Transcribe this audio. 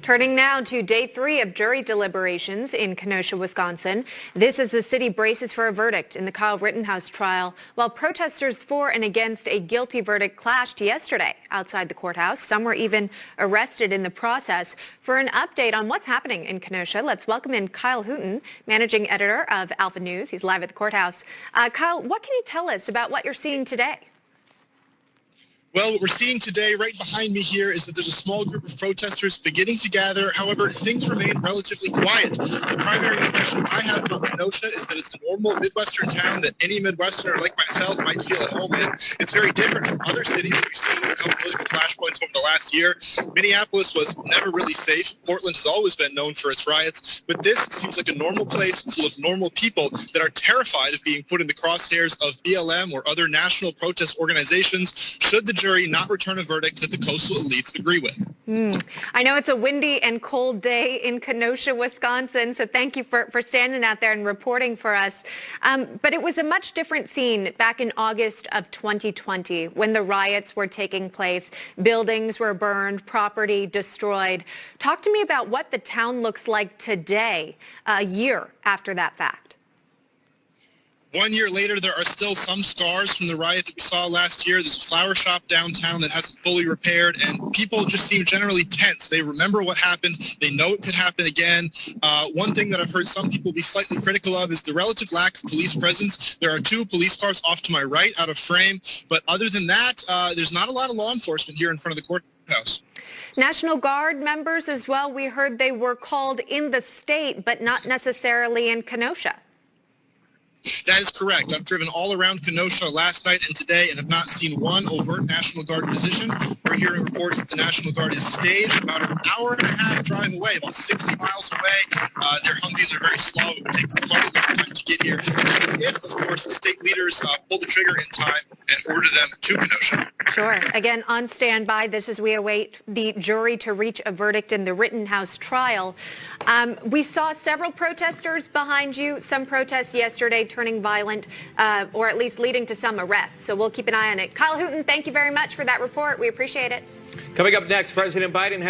Turning now to day 3 of jury deliberations in Kenosha, Wisconsin. This as the city braces for a verdict in the Kyle Hooten trial, while protesters for and against a guilty verdict clashed yesterday outside the courthouse. Some were even arrested in the process. For an update on what's happening in Kenosha, let's welcome in Kyle Hooten, managing editor of Alpha News. He's live at the courthouse. Kyle, what can you tell us about what you're seeing today? Well, what we're seeing today right behind me here is that there's a small group of protesters beginning to gather. However, things remain relatively quiet. The primary impression I have about Kenosha is that it's a normal Midwestern town that any Midwesterner like myself might feel at home in. It's very different from other cities that we've seen become political flashpoints over the last year. Minneapolis was never really safe. Portland has always been known for its riots. But this seems like a normal place full of normal people that are terrified of being put in the crosshairs of BLM or other national protest organizations should the jury not return a verdict that the coastal elites agree with. I know it's a windy and cold day in Kenosha, Wisconsin, so thank you for standing out there and reporting for us. But it was a much different scene back in August of 2020 when the riots were taking place. Buildings were burned, property destroyed. Talk to me about what the town looks like today, a year after that fact. 1 year later, there are still some scars from the riot that we saw last year. There's a flower shop downtown that hasn't fully repaired, and people just seem generally tense. They remember what happened. They know it could happen again. One thing that I've heard some people be slightly critical of is the relative lack of police presence. There are 2 police cars off to my right out of frame, but other than that, there's not a lot of law enforcement here in front of the courthouse. National Guard members as well. We heard they were called in the state, but not necessarily in Kenosha. That is correct. I've driven all around Kenosha last night and today and have not seen one overt National Guard position. We're hearing reports that the National Guard is staged about an hour and a half drive away, about 60 miles away. Their Humvees are very slow. It would take them quite a long time to get here. And that is if, of course, the state leaders pull the trigger in time and order them to Kenosha. Sure. Again, on standby, this as we await the jury to reach a verdict in the Rittenhouse trial. We saw several protesters behind you, some protests yesterday turning violent, or at least leading to some arrests. So we'll keep an eye on it. Kyle Hooten, thank you very much for that report. We appreciate it. Coming up next, President Biden has